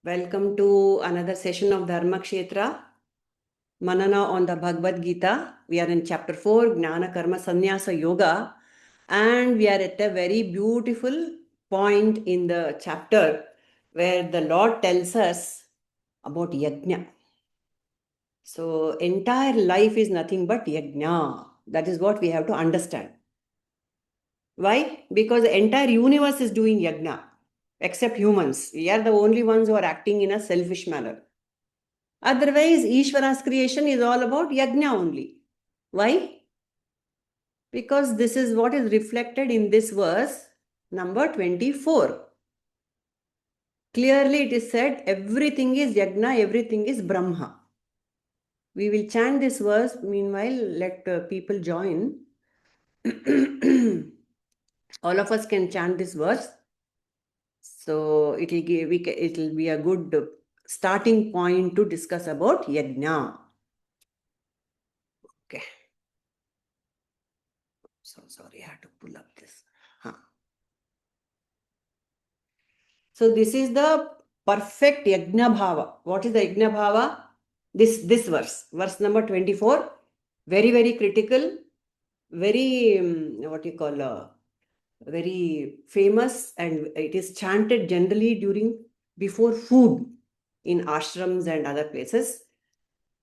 Welcome to another session of Dharma Kshetra. Manana on the Bhagavad-gita. We are in chapter 4, Jnana Karma Sanyasa Yoga. And we are at a very beautiful point in the chapter where the Lord tells us about yajna. So, entire life is nothing but yajna. That is what we have to understand. Why? Because the entire universe is doing yajna, except humans. We are the only ones who are acting in a selfish manner. Otherwise, Ishvara's creation is all about yajna only. Why? Because this is what is reflected in this verse number 24. Clearly it is said, everything is yajna, everything is Brahma. We will chant this verse. Meanwhile, let people join. All of us can chant this verse. So it will be a good starting point to discuss about yajna. Okay. So sorry, I had to pull up this. So this is the perfect yajna bhava. What is the yajna bhava? This verse number 24, very, very critical, very, very famous, and it is chanted generally before food in ashrams and other places.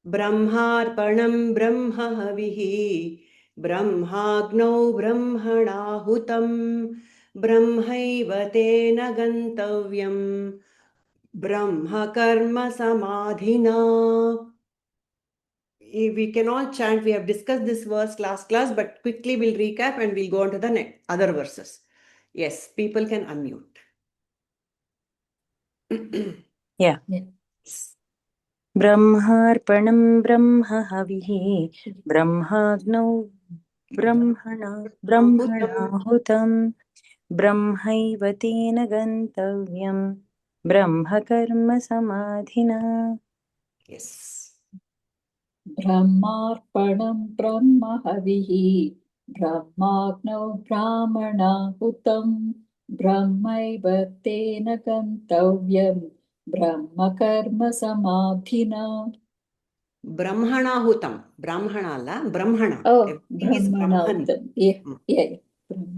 Brahmarpanam brahma havihi brahmagnau brahmanahutam brahmaiva tena gantavyam brahma karma samadhina. We can all chant. We have discussed this verse last class, but quickly we'll recap and we'll go on to the next other verses. Yes, people can unmute. Yeah. Brahmarpanam brahma havihi brahmagnau brahmanahutam brahmaiva tena gantavyam brahma karma samadhina. Yes. Brahmarpanam brahma havihi brahmagnau brahmanahutam brahmaiva tena gantavyam brahma karma samadhina. Brahmanahutam. Brahmana la Brahmana. Oh, Everything is Brahman. Yeah.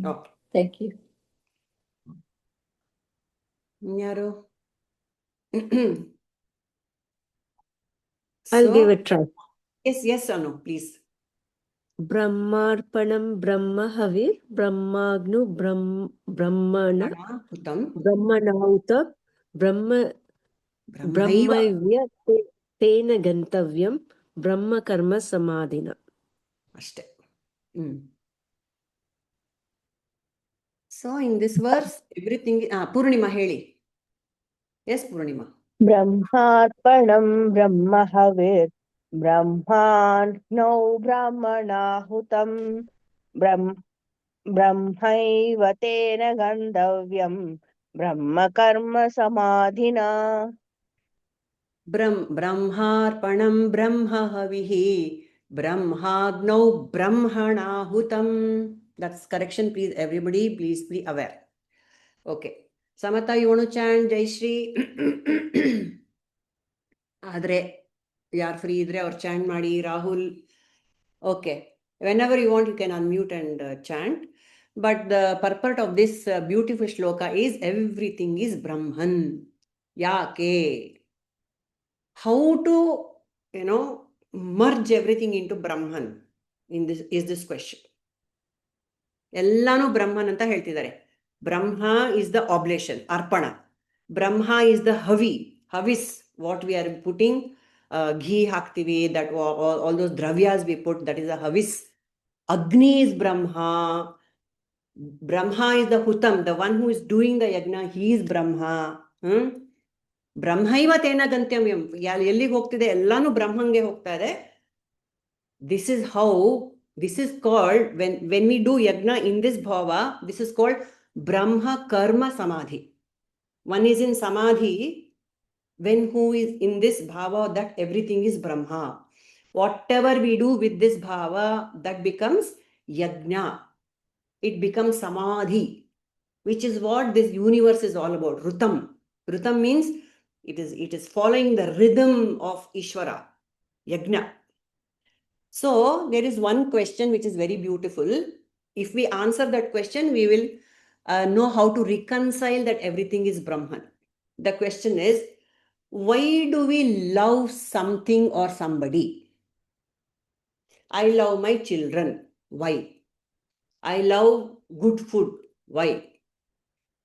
Okay. Thank you. Yaru. I'll give it a try. Yes or no, please. Brahmarpanam Brahma Havir Brahmagnu Brahmana Brahmanahuta Brahmaivya Tena Gantavyam Brahma Karma Samadhina. Ashte. So in this verse, everything Purnima heli. Yes, Purnima. Brahmarpanam Brahma Havir Brahmanau Brahmanahutam Brahmaiva Tena Gandavyam Brahma Karma Samadhina. Brahmarpanam Brahma Havihi Brahmagnau Brahmanahutam. That's correction, please. Everybody, please be aware. Okay. Samata, you want to chant Jai Shri? Adre, yaar free idre or chant madi, Rahul. Okay. Whenever you want, you can unmute and chant. But the purport of this beautiful shloka is everything is Brahman. Yake. How to, merge everything into Brahman is this question. Ellanu Brahman anta heltidare. Brahma is the oblation, arpana. Brahma is the havis, what we are putting, ghee haktivi, that all those dravyas we put, that is a havis. Agni is Brahma. Brahma is the hutam, the one who is doing the yajna, he is Brahma. Brahmaiva tena gantyamyam. Yellige hogtide, ellanu Brahmange hogtade. This is how, this is called, when we do yajna in this bhava, this is called Brahma Karma Samadhi. One is in Samadhi, when who is in this bhava that everything is Brahma. Whatever we do with this bhava, that becomes yajna. It becomes Samadhi, which is what this universe is all about. Rutam. Rutam means It is following the rhythm of Ishvara, Yajna. So there is one question which is very beautiful. If we answer that question, we will know how to reconcile that everything is Brahman. The question is, why do we love something or somebody? I love my children. Why? I love good food. Why?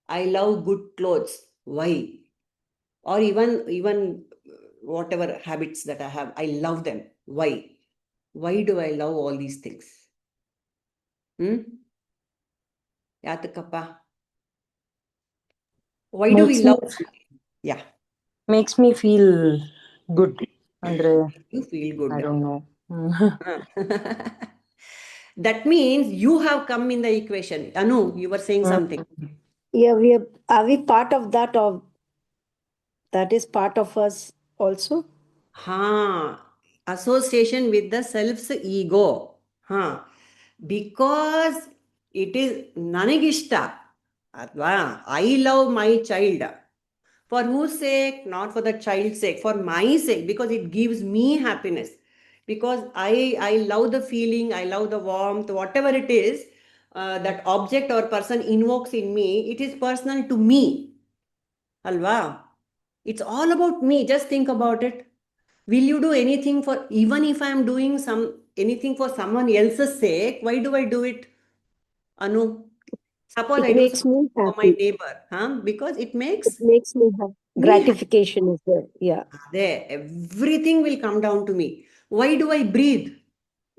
I love good clothes. Why? Or even whatever habits that I have, I love them. Why? Why do I love all these things? Yatakappa. Why do we Makes me love something? Yeah. makes me feel good. Andre, You feel good. I don't know. That means you have come in the equation. Anu, you were saying something. Yeah, are we part of that, or that is part of us also? Association with the self's ego. Because it is nanagishta. I love my child. For whose sake? Not for the child's sake, for my sake, because it gives me happiness. Because I love the feeling, I love the warmth, whatever it is, that object or person invokes in me, it is personal to me. Alva. It's all about me. Just think about it. Will you do anything for, even if I am doing anything for someone else's sake, why do I do it? Anu, suppose I It do makes something me for my happy. neighbor, because it It makes makes me happy. me happy. Gratification is there. Yeah. There, everything will come down to me. Why do I breathe?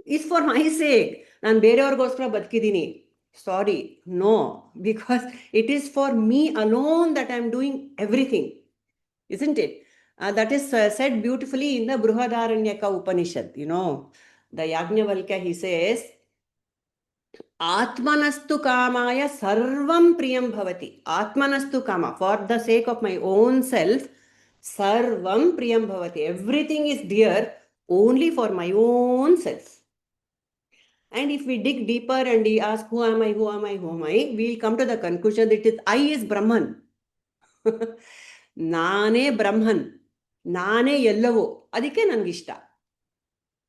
It's for my sake. ನಾನು ಬೇರೆಯವ್ರಿಗೋಸ್ಕರ ಬದುಕಿದ್ದೀನಿ. Sorry, no, because it is for me alone that I am doing everything, isn't it? That is said beautifully in the Brihadaranyaka Upanishad. The Yajnavalkya, he says, Atmanastu kamaya sarvam priyam bhavati. Atmanastu kama, for the sake of my own self, sarvam priyam bhavati. Everything is dear only for my own self. And if we dig deeper and we ask, who am I, who am I, who am I, we'll come to the conclusion that I is Brahman. Nane Brahman. Nane Yellavo. Adike Nangishta.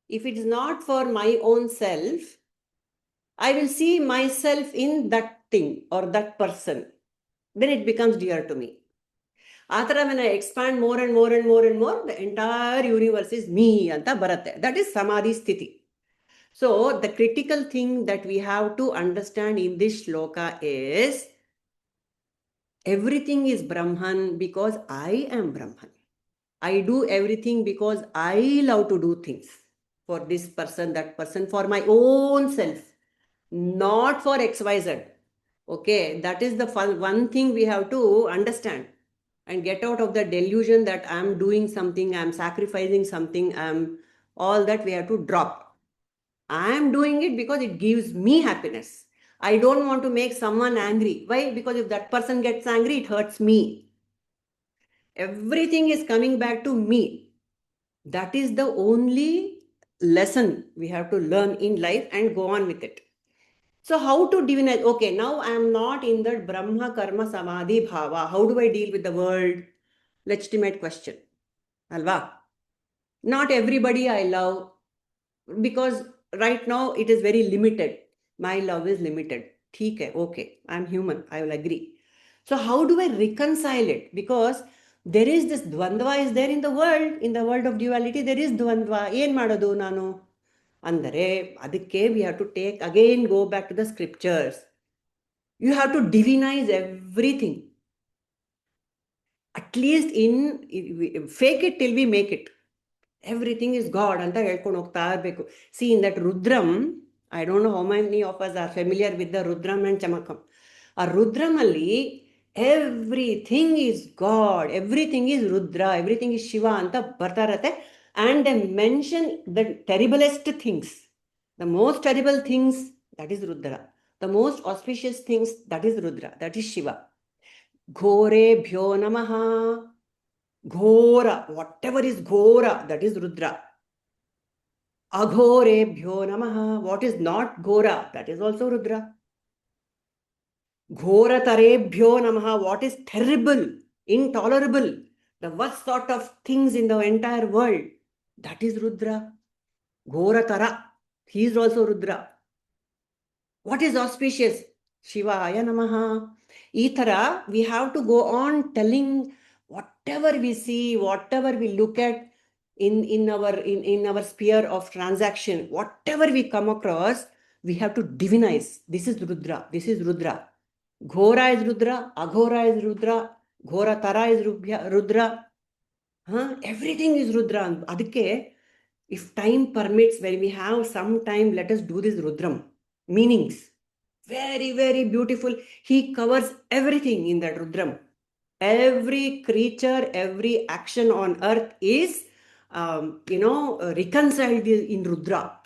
If it is not for my own self, I will see myself in that thing or that person. Then it becomes dear to me. After when I expand more and more and more and more, the entire universe is me. Anta bharate. That is Samadhi Sthiti. So the critical thing that we have to understand in this shloka is everything is Brahman because I am Brahman. I do everything because I love to do things for this person, that person, for my own self, not for XYZ. Okay, that is the one thing we have to understand and get out of the delusion that I'm doing something, I'm sacrificing something, all that we have to drop. I'm doing it because it gives me happiness. I don't want to make someone angry. Why? Because if that person gets angry, it hurts me. Everything is coming back to me. That is the only lesson we have to learn in life and go on with it. So how to divinize? Okay, now I am not in that Brahma Karma Samadhi Bhava. How do I deal with the world? Legitimate question. Alva. Not everybody I love, because right now it is very limited. My love is limited. Okay, I'm human. I will agree. So how do I reconcile it? Because there is this dvandva is there in the world of duality. There is dvandva. Yen madodu nanu? Andare, adikke we have to take again, go back to the scriptures. You have to divinize everything. At least fake it till we make it. Everything is God ಅಂತ ಹೇಳ್ಕೊಂಡು ಹೋಗ್ತಾ ಇರಬೇಕು. See, in that Rudram, I don't know how many of us are familiar with the Rudram and Chamakam. A Rudram ಅಲ್ಲಿ everything is God, everything is Rudra, everything is Shiva ಅಂತ ಬರ್ತಾ ಇರತ್ತೆ. And they mention the terriblest things. The most terrible things, that is Rudra. The most auspicious things, that is Rudra, that is Shiva. Ghore bhyo namaha. Ghora, whatever is Ghora, that is Rudra. Aghorebhyo namaha. What is not Ghora, that is also Rudra. Ghoratarebhyo namaha. What is terrible, intolerable, the worst sort of things in the entire world. That is Rudra. Ghoratara. He is also Rudra. What is auspicious? Shivaya Namaha. Ithara, we have to go on telling whatever we see, whatever we look at in our sphere of transaction, whatever we come across, we have to divinize. This is Rudra. This is Rudra. Ghora is Rudra. Aghora is Rudra. Ghora Tara is Rudra. Everything is Rudra. Adike, if time permits, when we have some time, let us do this Rudram. Meanings. Very, very beautiful. He covers everything in that Rudram. Every creature, every action on earth is, reconciled in Rudra.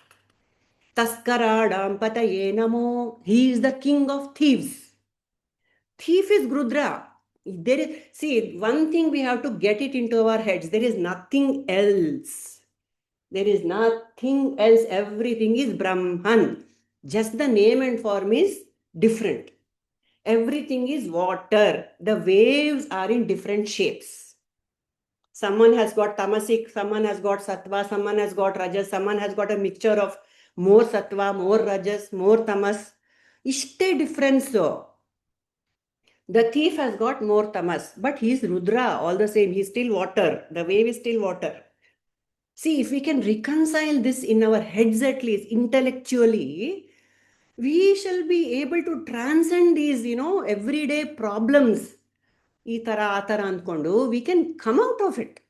Taskaradam pataye namo. He is the king of thieves. Thief is Rudra. See, one thing we have to get it into our heads. There is nothing else. There is nothing else. Everything is Brahman. Just the name and form is different. Everything is water. The waves are in different shapes. Someone has got tamasic, someone has got sattva, someone has got rajas, someone has got a mixture of more sattva, more rajas, more tamas. Ishte difference so. The thief has got more tamas, but he is Rudra all the same. He's still water. The wave is still water. See, if we can reconcile this in our heads at least, intellectually, we shall be able to transcend these, everyday problems. Itara, atara andkondu, we can come out of it.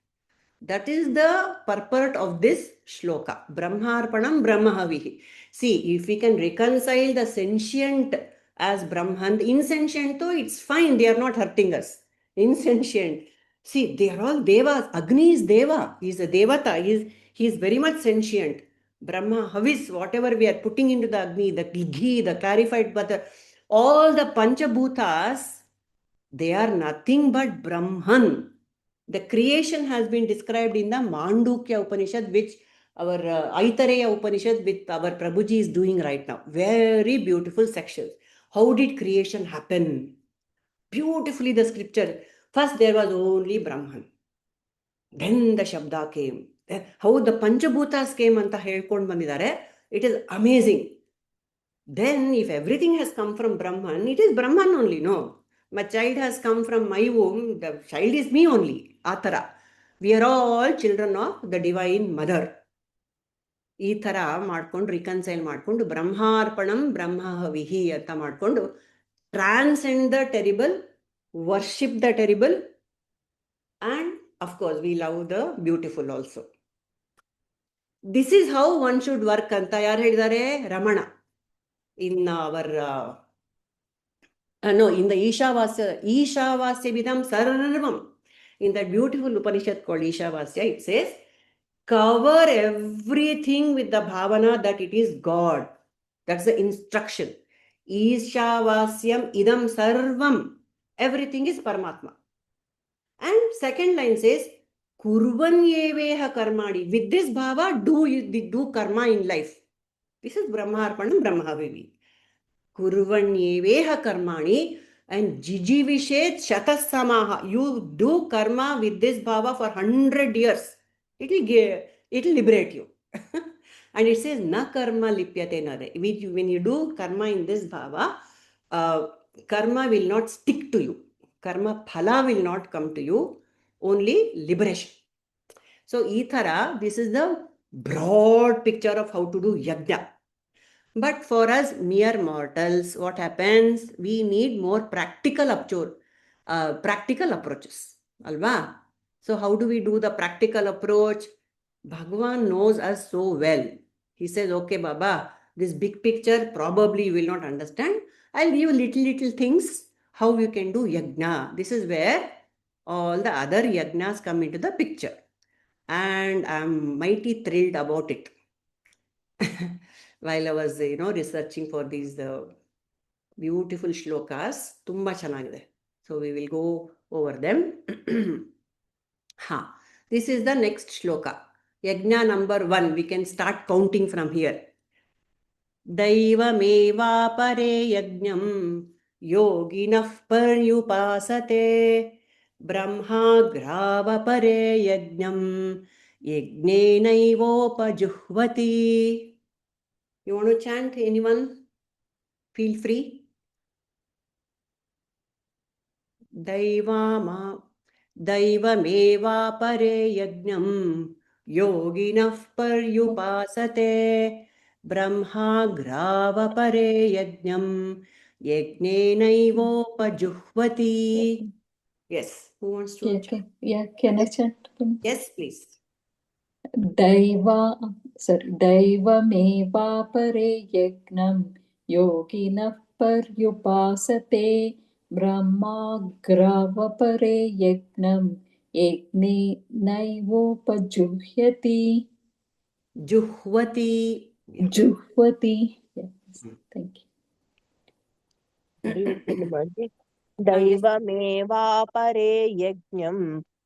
That is the purport of this shloka. Brahmarpanam Brahmahavihi. See, if we can reconcile the sentient as Brahman, insentient though, it's fine, they are not hurting us. Insentient. See, they are all devas. Agni is deva. He is a devata. He is very much sentient. Brahma, Havis, whatever we are putting into the Agni, the ghee, the clarified butter, all the Panchabhutas, they are nothing but Brahman. The creation has been described in the Mandukya Upanishad, which our Aitareya Upanishad with our Prabhuji is doing right now. Very beautiful sections. How did creation happen? Beautifully the scripture. First there was only Brahman. Then the Shabda came. How the Panchabhutas came anta helkond bandidare. It is amazing. Then if everything has come from Brahman, it is Brahman only, no? My child has come from my womb, the child is me only, Atara. We are all children of the divine mother. ಈ ಥರ ಮಾಡ್ಕೊಂಡು reconcile ಮಾಡ್ಕೊಂಡು ಬ್ರಹ್ಮಾರ್ಪಣಂ ಬ್ರಹ್ಮಹವಿಹಿ ಅಂತ ಮಾಡ್ಕೊಂಡು transcend the terrible, worship the terrible, and of course we love the beautiful also. This is how one should work ಅಂತ ಯಾರು ಹೇಳಿದ್ದಾರೆ? Ramana. In our in the Ishavasya Vidam Sarvam, in that beautiful Upanishad called Ishavasya, it says, cover everything with the bhavana that it is God. That's the instruction. Ishavasyam idam sarvam. Everything is Paramatma. And second line says, kurvan yeveha karmani. With this bhava, do karma in life. This is Brahmarpanam Brahmahavivi. Kurvan yeveha karmani and jijivishet shatasamaha. You do karma with this bhava for 100 years. It will liberate you. And it says, na karma lipyate nare. When you do karma in this bhava, karma will not stick to you. Karma phala will not come to you. Only liberation. So, ithara, this is the broad picture of how to do yajna. But for us mere mortals, what happens? We need more practical approaches. Alva? So how do we do the practical approach? Bhagavan knows us so well. He says, okay, Baba, this big picture probably you will not understand. I'll give you little things how you can do yajna. This is where all the other yajnas come into the picture. And I'm mighty thrilled about it. While I was, researching for these beautiful shlokas, tumba chanagide. So we will go over them. This is the next shloka. Yajna number 1. We can start counting from here. Daivameva pare yajnam yoginah paryupasate Brahmagrava-pare yajnam yajnenaivopajuhvati. You want to chant, anyone? Feel free. दैवमेवापरे यज्ञं योगिनः पर्युपासते ब्रह्माग्रावपरे यज्ञं यज्ञेनैवोपजुह्वति. Yes, who wants to chant? Yeah, can I chant? Yes, please. दैवमेवापरे यज्ञं योगिनः पर्युपासते ब्रह्माग्रावपरे यज्ञं यज्ञेनैवोपजुह्यति. Juhvati. Juhvati. Yes, thank you. दैवमेवापरे यज्ञं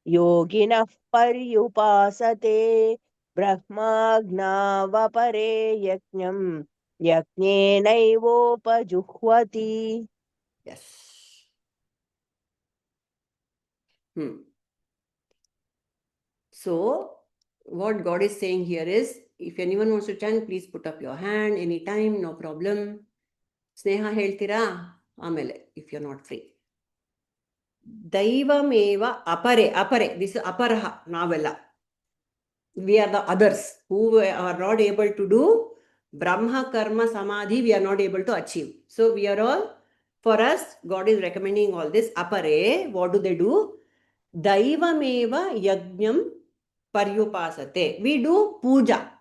योगिनः पर्युपासते ब्रह्माज्ञावपरे यज्ञं यज्ञेनैवोपजुह्वति. Yes. So, what God is saying here is, if anyone wants to chant, please put up your hand anytime, no problem. Sneha heltira amele, if you're not free. Daivameva apare. This is aparaha, navella. We are the others who are not able to do Brahma Karma Samadhi, we are not able to achieve. So we are all, for us, God is recommending all this. Apare, what do they do? Daivameva yajnam paryupasate. We do puja.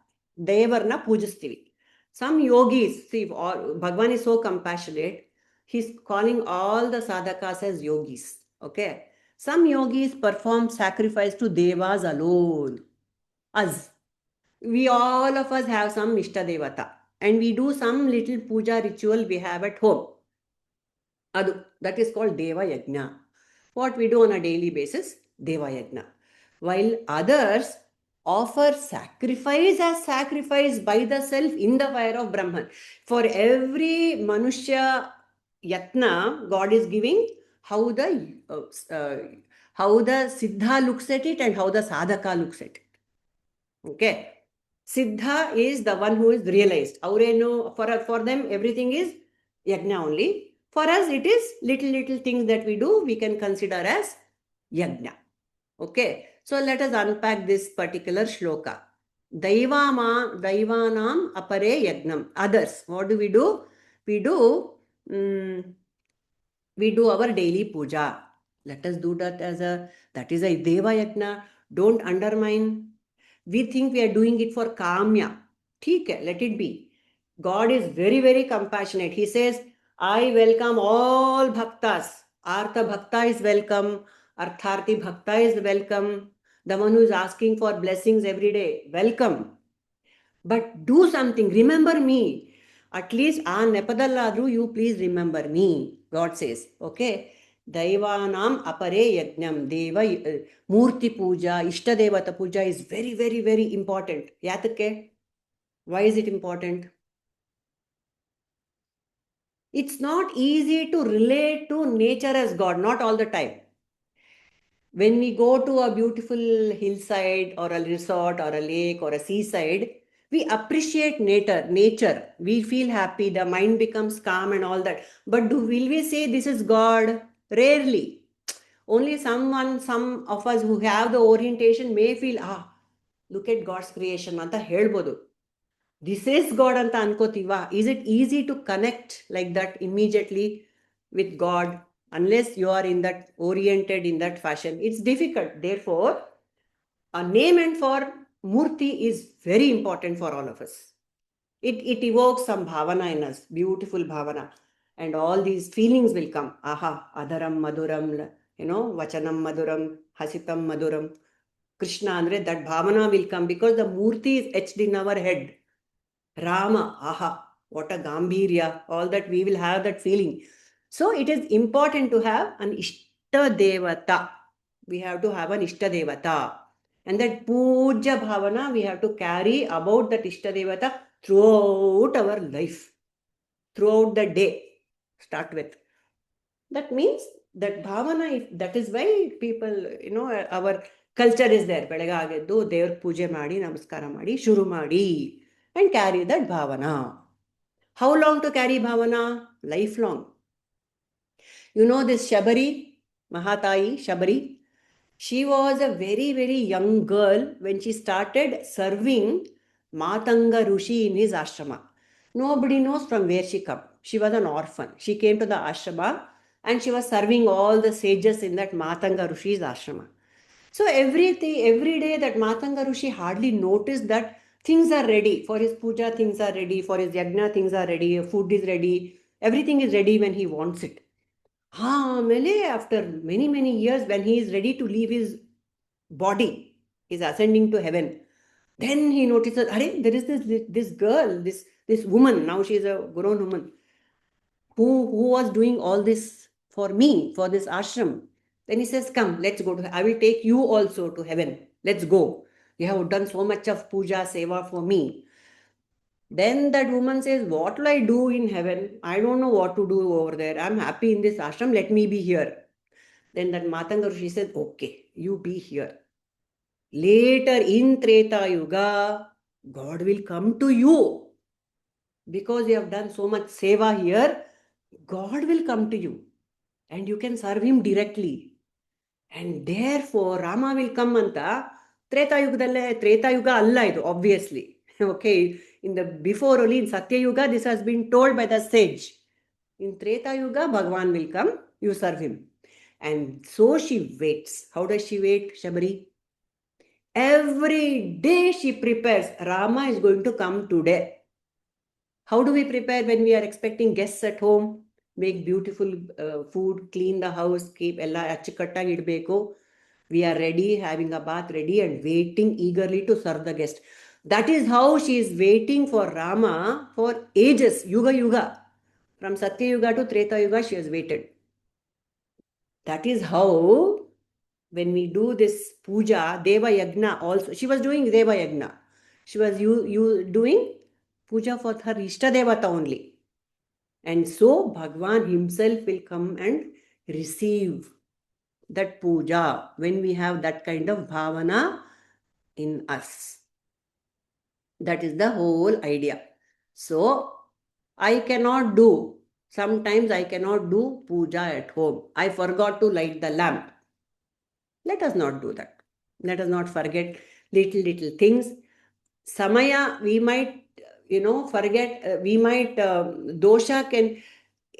Devarna pujastivi. Some yogis, see, Bhagwan is so compassionate, he's calling all the sadhakas as yogis. Okay. Some yogis perform sacrifice to devas alone. Us. We all of us have some Ishta Devata. And we do some little puja ritual we have at home. That is called Deva Yajna. What we do on a daily basis, Deva Yajna. While others offer sacrifice as sacrifice by the self in the fire of Brahman. For every Manushya Yatna, God is giving how the Siddha looks at it and how the Sadhaka looks at it. Okay. Siddha is the one who is realized. For them, everything is yajna only. For us, it is little things that we do, we can consider as yajna. Okay. So let us unpack this particular shloka. Daivanam apare yajnam. Others. What do? We do our daily puja. Let us do that that is a Deva Yajna. Don't undermine. We think we are doing it for kamya. Theek hai, let it be. God is very compassionate. He says, I welcome all bhaktas. Artha bhakta is welcome. Artharthi bhakta is welcome. The one who is asking for blessings every day, welcome. But do something. Remember me. At least nepadalladru, you please remember me. God says, okay. Daivanam apare yajnam. Deva Murti puja, Ishtadevata puja is very important. Yatakke? Why is it important? It's not easy to relate to nature as God, not all the time. When we go to a beautiful hillside or a resort or a lake or a seaside, we appreciate nature. We feel happy, the mind becomes calm and all that. But will we say this is God? Rarely. Only some of us who have the orientation may feel, look at God's creation anta helbodu. This is God anta ankotiva. Is it easy to connect like that immediately with God? Unless you are oriented in that fashion, it's difficult. Therefore, a name and for Murti is very important for all of us. It evokes some bhavana in us, beautiful bhavana. And all these feelings will come. Aha, adharam maduram, vachanam maduram, hasitam maduram. Krishna, andre, that bhavana will come because the Murti is etched in our head. Rama, aha, what a gambhirya, all that we will have that feeling. So it is important to have an Ishta Devata. We have to have an Ishta Devata. And that Puja Bhavana we have to carry about that Ishta Devata throughout our life, throughout the day. Start with. That means That bhavana, that is why people, our culture is there. Belagageddu, Devar puja madi, namaskara madi, shuru madi, and carry that bhavana. How long to carry bhavana? Lifelong. You know this Shabari, Mahatai Shabari? She was a very, very young girl when she started serving Matanga Rishi in his ashrama. Nobody knows from where she came. She was an orphan. She came to the ashrama and she was serving all the sages in that Matanga Rishi's ashrama. So every day that Matanga Rishi hardly noticed that things are ready for his puja, things are ready for his yajna, things are ready, food is ready, everything is ready when he wants it. After many, many years, when he is ready to leave his body, is ascending to heaven, then he notices, there is this girl, this woman, now she is a grown woman, who was doing all this for me, for this ashram. Then he says, come, let's go I will take you also to heaven. Let's go. You have done so much of puja, seva for me. Then that woman says, what will I do in heaven? I don't know what to do over there. I'm happy in this ashram. Let me be here. Then that Matanga Rishi said, okay, you be here. Later in Treta Yuga, God will come to you. Because you have done so much seva here, God will come to you. And you can serve him directly. And therefore, Rama will come anta. Treta Yuga alla idu, obviously. Okay, before only in Satya Yuga, this has been told by the sage. In Treta Yuga, Bhagavan will come, you serve him. And so she waits. How does she wait, Shabari? Every day she prepares. Rama is going to come today. How do we prepare when we are expecting guests at home? Make beautiful food, clean the house, keep ella achikattaagi idbeku. We are ready, having a bath ready and waiting eagerly to serve the guest. That is how she is waiting for Rama for ages, yuga. From Satya Yuga to Treta Yuga, she has waited. That is how, when we do this puja, Deva Yagna also, she was doing Deva Yagna. She was doing puja for her Ishta Devata only. And so Bhagwan himself will come and receive that puja when we have that kind of bhavana in us. That is the whole idea. So sometimes I cannot do puja at home. I forgot to light the lamp. Let us not do that. Let us not forget little things. Samaya, we might, forget, dosha can,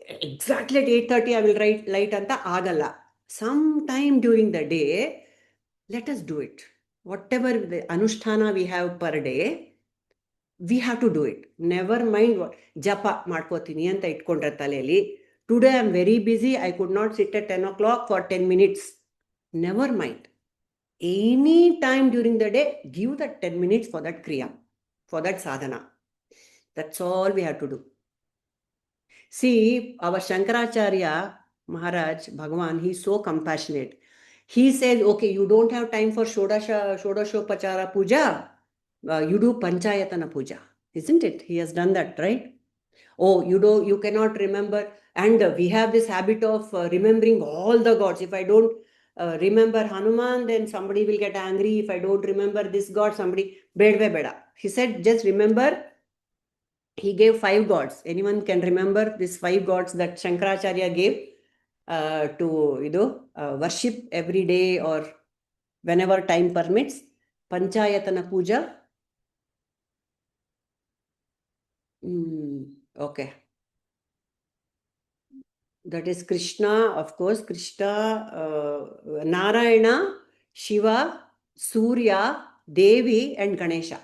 exactly at 8:30 I will light anta agala. Sometime during the day, let us do it. Whatever the anusthana we have per day, we have to do it. Never mind what japa ಮಾಡ್ಕೋತೀನಿ ಅಂತ ಇಟ್ಕೊಂಡ್ರೆ ತಲೆಯಲ್ಲಿ. Today I am very busy. I could not sit at 10 o'clock for 10 minutes. Never mind. Any time during the day, give that 10 minutes for that kriya, for that sadhana. That's all we have to do. See, our Shankaracharya Maharaj, Bhagavan, he is so compassionate. He says, okay, you don't have time for Shodashopachara puja. You do Panchayatana puja. Isn't it? He has done that, right? Oh, you cannot remember. And we have this habit of remembering all the gods. If I don't remember Hanuman, then somebody will get angry. If I don't remember this god, somebody, beda. He said, just remember, he gave 5 gods. Anyone can remember these 5 gods that Shankaracharya gave to worship every day or whenever time permits? Panchayatana puja. Okay. That is Krishna, of course. Krishna, Narayana, Shiva, Surya, Devi, and Ganesha.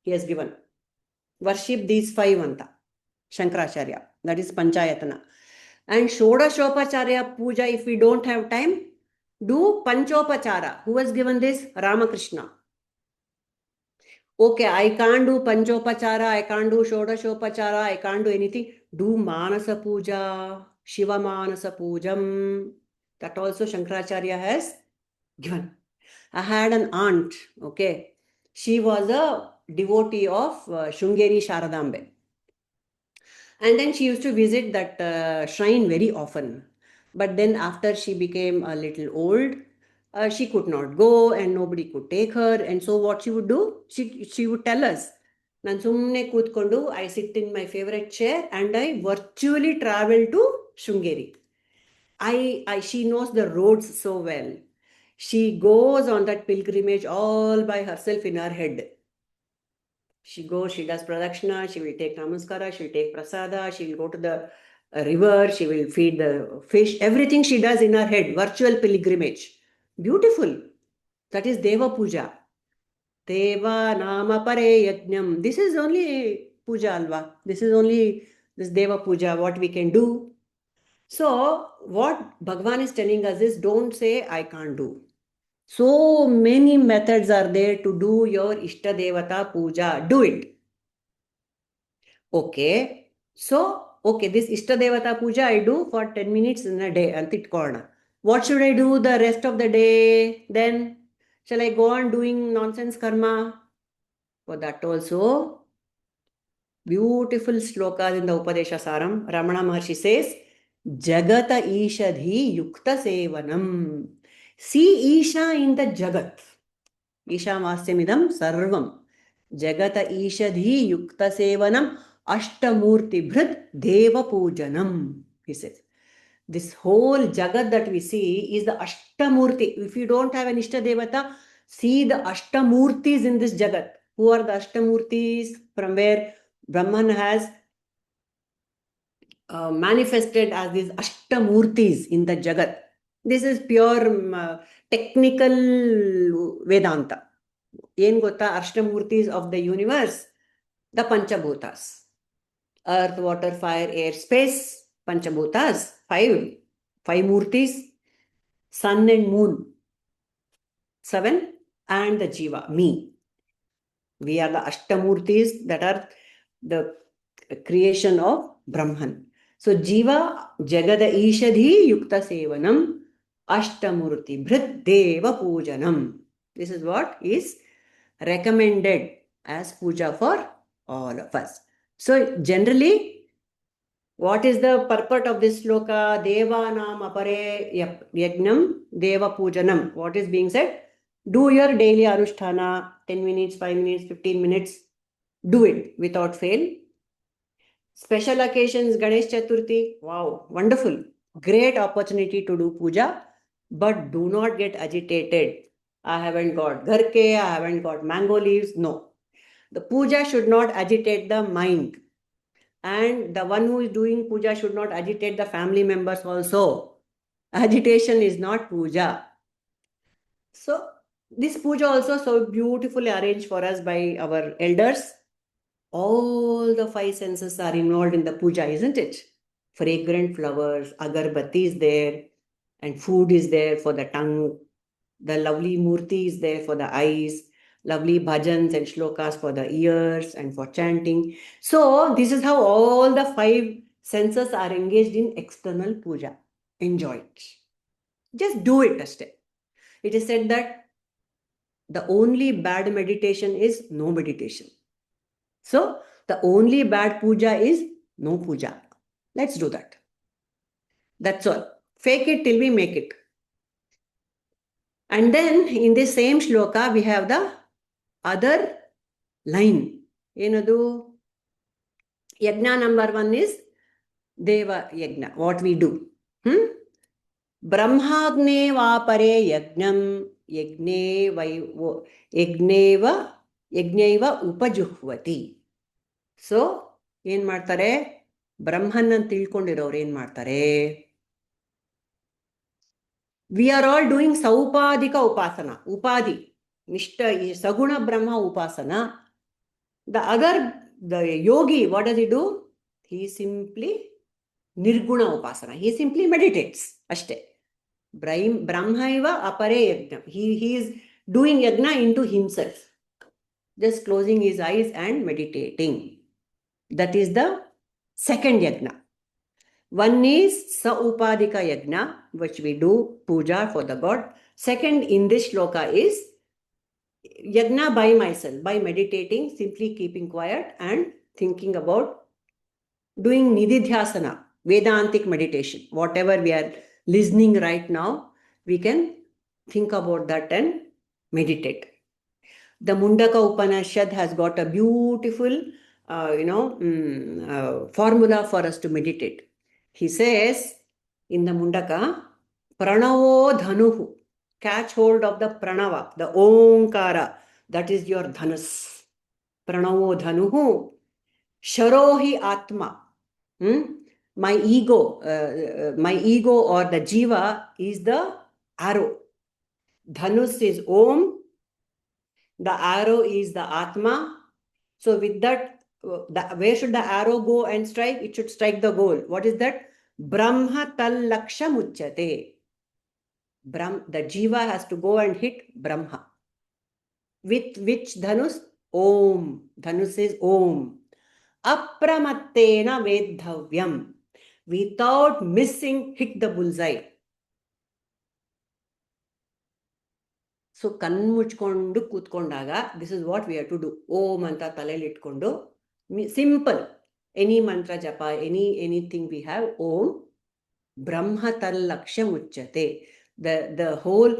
He has given. Worship these 5 anta. Shankaracharya. That is Panchayatana. And Shodashopacharya puja, if we don't have time, do Panchopachara. Who has given this? Ramakrishna. Okay, I can't do Panchopachara, I can't do Shodashopachara, I can't do anything. Do Manasa Puja, Shiva Manasa Pujam. That also Shankaracharya has given. I had an aunt, okay. She was a devotee of Shringeri Sharadambe. And then she used to visit that shrine very often. But then after she became a little old, she could not go and nobody could take her. And so what she would do, she would tell us, Nan sumne kutkondu, I sit in my favorite chair and I virtually travel to Shungeri. She knows the roads so well. She goes on that pilgrimage all by herself in her head. She goes, she does pradakshina, she will take namaskara, she will take prasada, she will go to the river, she will feed the fish, everything she does in her head, virtual pilgrimage. Beautiful. That is Deva Puja. Deva Nama Pare Yajnam. This is only Puja Alva. This is only this Deva Puja, what we can do. So, what Bhagavan is telling us is don't say, I can't do. So many methods are there to do your Ishta Devata Puja. Do it. Okay. So, okay, this Ishta Devata Puja I do for 10 minutes in a day. Antitkorna. What should I do the rest of the day? Then, shall I go on doing nonsense karma? For that also, beautiful slokas in the Upadesha Saram. Ramana Maharshi says, Jagata Ishadhi Yukta Sevanam. See Isha in the Jagat. Ishamastamidam Sarvam. Jagata Ishadhi Yukta Sevanam Ashtamurti Bhrit Deva Pujanam. He says. This whole Jagat that we see is the Ashtamurti. If you don't have an Ishta Devata, see the Ashtamurtis in this Jagat. Who are the Ashtamurtis? From where Brahman has manifested as these Ashtamurtis in the Jagat. This is pure technical Vedanta. Yen gota Ashtamurtis of the universe? The Panchabhutas. Earth, water, fire, air, space. Panchabhutas. Five Murtis. Sun and moon. 7. And the Jiva, me. We are the Ashtamurtis that are the creation of Brahman. So Jiva Jagada Ishadhi Yukta Sevanam Ashtamurti Bhrit Deva Pujanam. This is what is recommended as puja for all of us. So generally, what is the purport of this sloka? Deva Nama Pare Yagnam Deva Pujanam. What is being said? Do your daily Anusthana, 10 minutes, 5 minutes, 15 minutes. Do it without fail. Special occasions, Ganesh Chaturthi, wow, wonderful. Great opportunity to do puja, but do not get agitated. I haven't got gharke, I haven't got mango leaves. No. The puja should not agitate the mind. And the one who is doing puja should not agitate the family members also. Agitation is not puja. So, this puja also so beautifully arranged for us by our elders. All the 5 senses are involved in the puja, isn't it? Fragrant flowers, agarbatti is there, and food is there for the tongue. The lovely murti is there for the eyes, lovely bhajans and shlokas for the ears and for chanting. So, this is how all the 5 senses are engaged in external puja. Enjoy it. Just do it, Ashte. It is said that the only bad meditation is no meditation. So, the only bad puja is no puja. Let's do that. That's all. Fake it till we make it. And then in this same shloka, we have the other line. Yenadu? Yajna number 1 is Deva Yajna, what we do. Brahmagne vapare yajnam yagneva upajuhvati. So, ಏನು ಮಾಡ್ತಾರೆ ಬ್ರಹ್ಮನ್ನ ತಿಳ್ಕೊಂಡಿರೋರು ಏನು ಮಾಡ್ತಾರೆ we are all doing ಸೌಪಾದಿಕ ಉಪಾಸನ ಉಪಾದಿ ನಿಷ್ಠ ಸಗುಣ ಬ್ರಹ್ಮ ಉಪಾಸನ the yogi, what does he do? He simply nirguna upasana, he simply meditates ashte. Brahmaiva apare yajna, he is doing yajna into himself, just closing his eyes and meditating. That is the second yajna. One is saupadika yajna, which we do puja for the god. Second in this shloka is yajna by myself, by meditating, simply keeping quiet and thinking about doing nididhyasana, Vedantic meditation, whatever we are listening right now, we can think about that and meditate. The Mundaka Upanishad has got a beautiful, formula for us to meditate. He says in the Mundaka, Pranavo Dhanuhu, catch hold of the Pranava, the Omkara, that is your Dhanus. Pranavo Dhanuhu, Sharohi Atma. My ego or the Jiva is the arrow. Dhanus is Om, the arrow is the Atma. So with that, where should the arrow go and strike? It should strike the goal. What is that? Brahma tal laksha muchyate. The Jiva has to go and hit Brahma. With which Dhanus? Om. Dhanus is Om. Apramattena vedhavyam. Without missing, hit the bullseye. So, ಕಣ್ಮುಚ್ಕೊಂಡು ಕೂತ್ಕೊಂಡಾಗ, this is what we have to do. Om ಅಂತ ತಲೆಯಲ್ಲಿ ಇಟ್ಕೊಂಡು, simple. Any mantra japa, anything we have, Om, Brahma tal laksha muchyate. The whole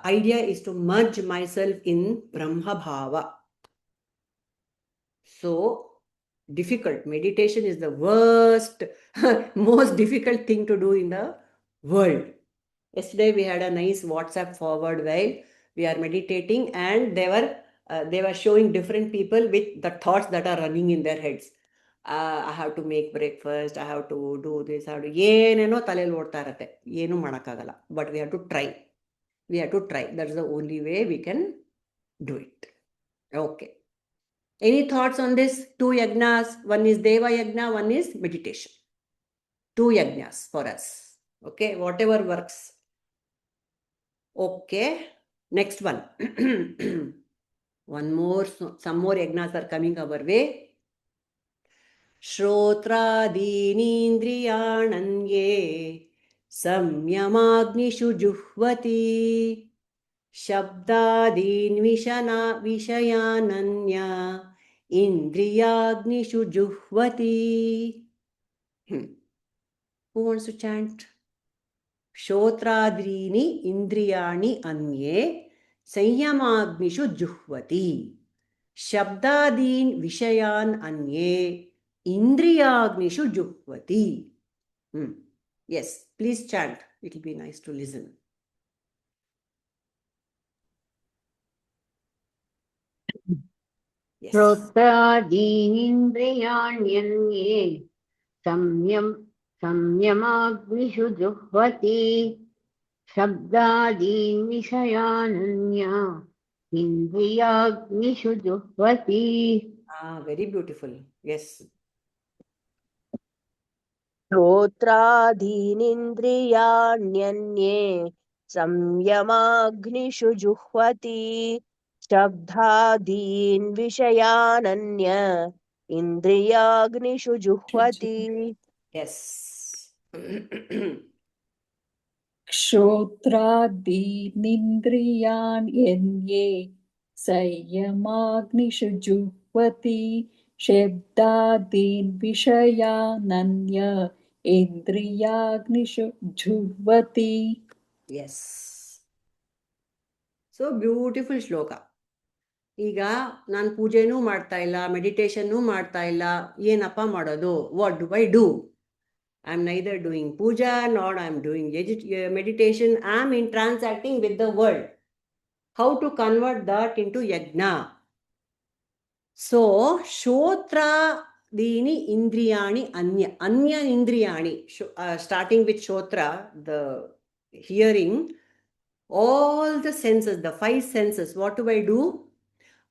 idea is to merge myself in Brahma Bhava. So, difficult. Meditation is the worst, most difficult thing to do in the world. Yesterday we had a nice WhatsApp forward while we are meditating, and they were showing different people with the thoughts that are running in their heads. I have to make breakfast, I have to do this, I have to ಏನೇನೋ ತಲೆಯಲ್ಲಿ ಓಡ್ತಾ ಇರತ್ತೆ, ಏನು ಮಾಡೋಕ್ಕಾಗಲ್ಲ. But we have to try. We have to try. That's the only way we can do it. Okay. Any thoughts on this? 2 yajnas. One is Deva yajna, one is meditation. 2 yajnas for us. Okay, whatever works. Okay, next one. Some more yajnas are coming our way. Shrotraadinindriyananye samyamagnishu juhvati shabdadin vishayananya indriyagnishu juhvati. Who wants to chant? Shotradrini indriyani anye sanyamagnishu juhvati shabdadin vishayan anye indriyagnishu juhvati. Yes, please chant. It will be nice to listen. Yes. श्रोत्रादीनिन्द्रियाण्यन्ये संयमाग्निषु जुह्वति शब्दादीन् विषयानन्य इन्द्रियाग्निषु जुह्वति. Very beautiful. Yes. श्रोत्रादीनिन्द्रियाण्यन्ये संयमाग्निषु जुह्वति शब्दादीन् विषयानन्य इन्द्रियाग्निषु जुह्वति. Yes. श्रोत्रादीनिन्द्रियाण्यन्ये संयमाग्निषु जुह्वति शब्दादीन् विषयानन्य इन्द्रियाग्निषु जुह्वति. Yes. So beautiful shloka. ಈಗ ನಾನು ಪೂಜೆನೂ ಮಾಡ್ತಾ ಇಲ್ಲ, ಮೆಡಿಟೇಷನ್ನೂ ಮಾಡ್ತಾ ಇಲ್ಲ, ಏನಪ್ಪ ಮಾಡೋದು? What do I do? I am neither doing puja not I am doing meditation. I am transacting with the world. How to convert that into yajna? So shotra dini indriyani anya indriyani, starting with shotra, the hearing, all the senses, the 5 senses. What do?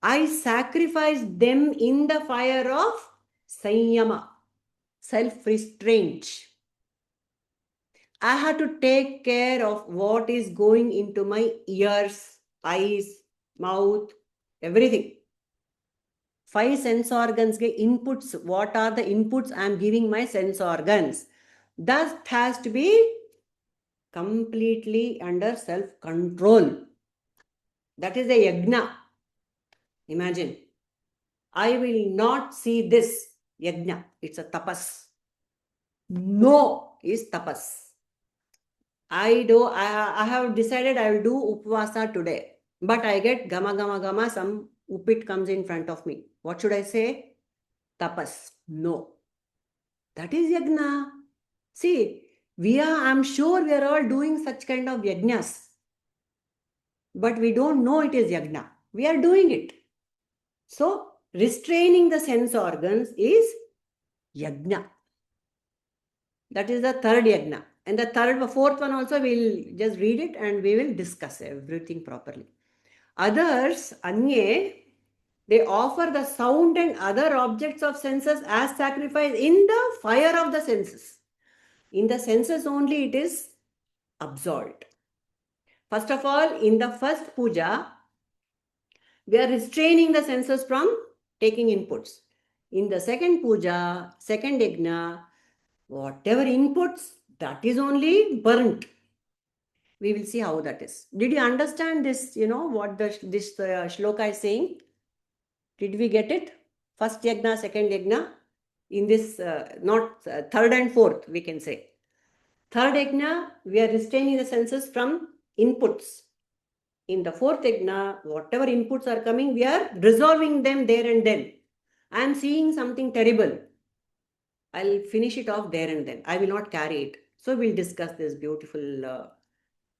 I sacrifice them in the fire of sanyama, self-restraint. I have to take care of what is going into my ears, eyes, mouth, everything. 5 sense organs ge inputs. What are the inputs I am giving my sense organs? That has to be completely under self-control. That is a yajna. Imagine, I will not see this. Yajna, it's a tapas. No is tapas. I have decided I will do upvasa today, but I get gama, some upit comes in front of me. What should I say? Tapas. No. That is yajna. See, I'm sure we are all doing such kind of yajnas, but we don't know it is yajna. We are doing it. So, restraining the sense organs is yajna. That is the third yajna. And the fourth one also, we'll just read it and we will discuss everything properly. Others, anye, they offer the sound and other objects of senses as sacrifice in the fire of the senses. In the senses only it is absolved. First of all, in the first puja, we are restraining the senses from taking inputs. In the second puja, second yajna, whatever inputs, that is only burnt. We will see how that is. Did you understand this, what this shloka is saying? Did we get it? First yajna, second yajna. In this, not third and fourth, we can say. Third yajna, we are restraining the senses from inputs. In the fourth yajna, whatever inputs are coming, we are resolving them there and then. I am seeing something terrible. I'll finish it off there and then. I will not carry it. So we'll discuss this beautiful,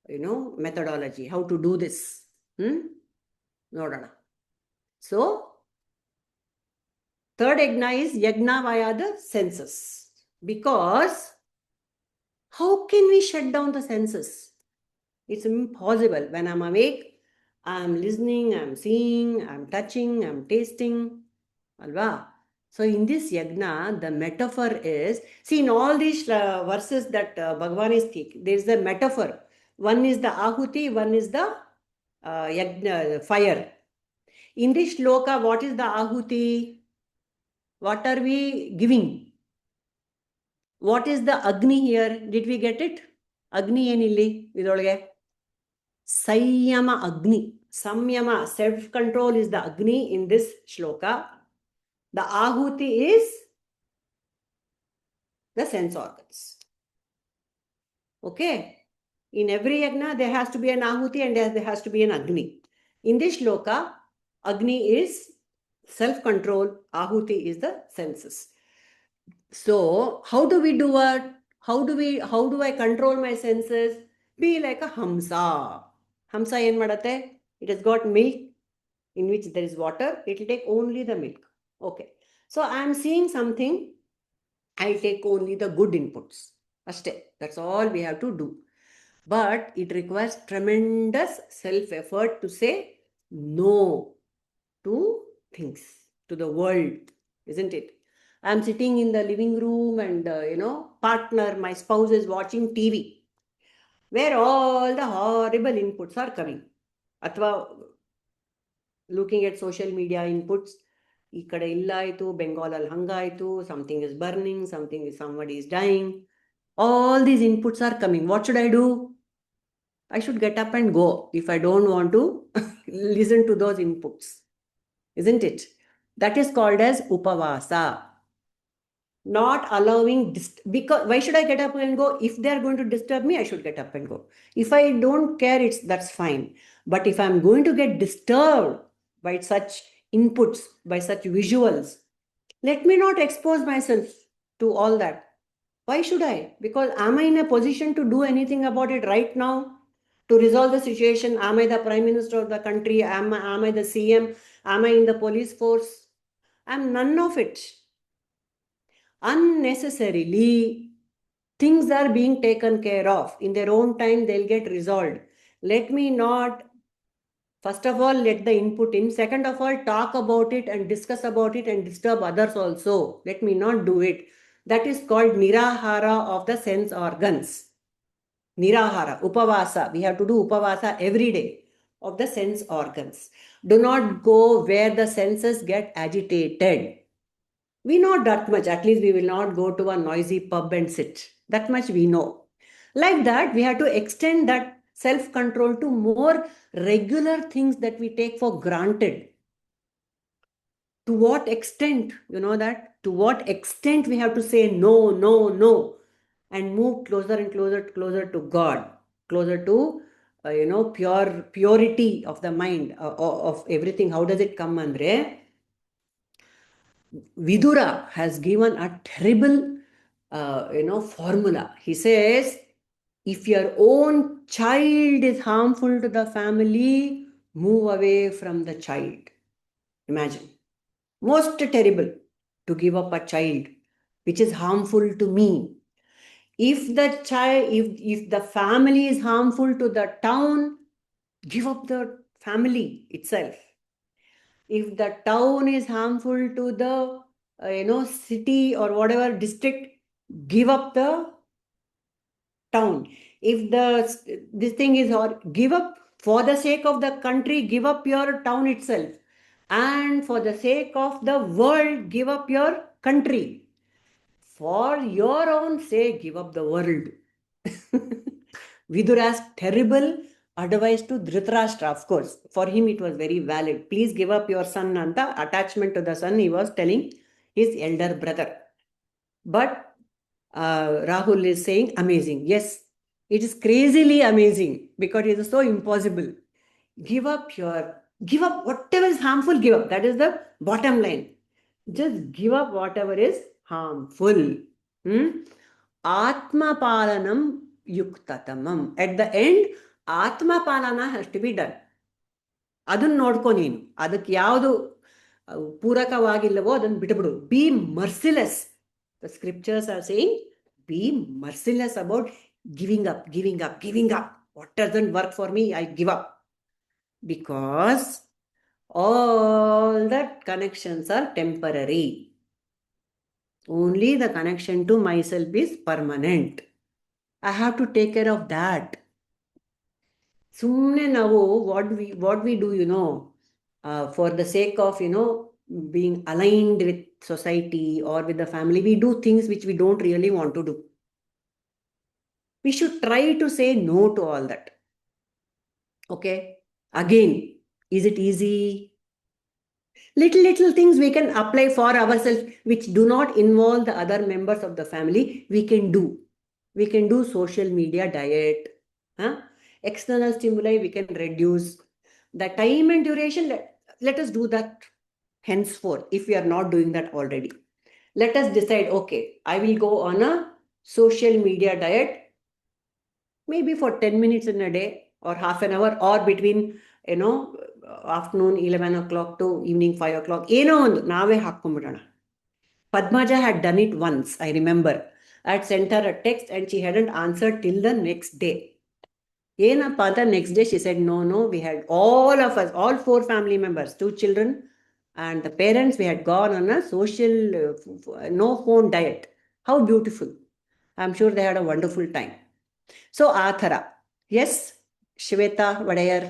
methodology, how to do this. Nodana. So, third yajna is yajna via the senses. Because how can we shut down the senses? It's impossible. When I'm awake, I'm listening, I'm seeing, I'm touching, I'm tasting. Alva. So in this yajna, the metaphor is, see in all these verses that Bhagavan is taking, there is a metaphor. One is the ahuti, one is the yajna, fire. In this shloka, what is the ahuti? What are we giving? What is the agni here? Did we get it? Agni enilli idolge. Sanyama agni. Samyama, self-control is the agni in this shloka. The ahuti is the sense organs. Okay. In every yajna, there has to be an ahuti and there has to be an agni. In this shloka, agni is self-control, ahuti is the senses. So, how do we do it? How do I control my senses? Be like a hamsa. Hamsa yen madate? It has got milk in which there is water. It will take only the milk. Okay. So, I am seeing something. I'll take only the good inputs. That's all we have to do. But it requires tremendous self-effort to say no to things, to the world, isn't it? I'm sitting in the living room and, partner, my spouse is watching TV, where all the horrible inputs are coming. Athwa looking at social media inputs, ikkada illa aitu, Bengal al hanga aitu, something is burning, somebody is dying. All these inputs are coming. What should I do? I should get up and go if I don't want to listen to those inputs. Isn't it? That is called as upavasa. Not allowing, because why should I get up and go? If they are going to disturb me, I should get up and go. If I don't care, that's fine. But if I'm going to get disturbed by such inputs, by such visuals, let me not expose myself to all that. Why should I? Because am I in a position to do anything about it right now? To resolve the situation? Am I the Prime Minister of the country? Am I the CM? Am I in the police force? I'm none of it. Unnecessarily, things are being taken care of. In their own time, they'll get resolved. Let me not, first of all, let the input in. Second of all, talk about it and discuss about it and disturb others also. Let me not do it. That is called nirahara of the sense organs. Nirahara, upavasa. We have to do upavasa every day of the sense organs. Do not go where the senses get agitated. We know that much. At least we will not go to a noisy pub and sit. That much we know. Like that, we have to extend that self-control to more regular things that we take for granted. To what extent, you know that? To what extent we have to say no, no, no, and move closer and closer to God. closer to purity of the mind, of everything. How does it come andre? Vidura has given a terrible formula. He says, if your own child is harmful to the family, move away from the child. Imagine, most terrible to give up a child which is harmful to me. If the child, if the family is harmful to the town, give up the family itself. If the town is harmful to the city or whatever district, give up the town. If this thing is, or give up for the sake of the country, give up your town itself, and for the sake of the world, give up your country. For your own sake, give up the world. Vidura's terrible advice to Dhritarashtra, of course, for him it was very valid. Please give up your son, Anta. Attachment to the son, he was telling his elder brother. But Rahul is saying, amazing. Yes, it is crazily amazing because it is so impossible. Give up whatever is harmful, give up. That is the bottom line. Just give up whatever is harmful. Atma palanam yuktatamam. At the end, Atma palana has to be done. ಅದನ್ನ ನೋಡ್ಕೊ ನೀನು. ಅದಕ್ಕೆ ಯಾವುದು ಪೂರಕವಾಗಿಲ್ಲವೋ ಅದನ್ನು ಬಿಟ್ಬಿಡು. Be merciless. The scriptures are saying, be merciless about giving up. What doesn't work for me, I give up. Because all the connections are temporary. Only the connection to myself is permanent. I have to take care of that. Sumne ನಾವು what we do, for the sake of, being aligned with society or with the family, we do things which we don't really want to do. We should try to say no to all that. Okay? Again, is it easy? Little things we can apply for ourselves which do not involve the other members of the family, we can do. We can do social media diet. External stimuli we can reduce. The time and duration, let us do that henceforth if we are not doing that already. Let us decide, okay, I will go on a social media diet, maybe for 10 minutes in a day or half an hour, or between afternoon 11 o'clock to evening 5 o'clock. Eno ondu nave hakkonbidana. Padmaja had done it once, I remember. I had sent her a text and she hadn't answered till the next day. Yenappa the next day she said, no, we had all of us, all 4 family members, 2 children and the parents, we had gone on a social no phone diet. How beautiful. I'm sure they had a wonderful time. So Athara. Yes, Shweta Vadayar.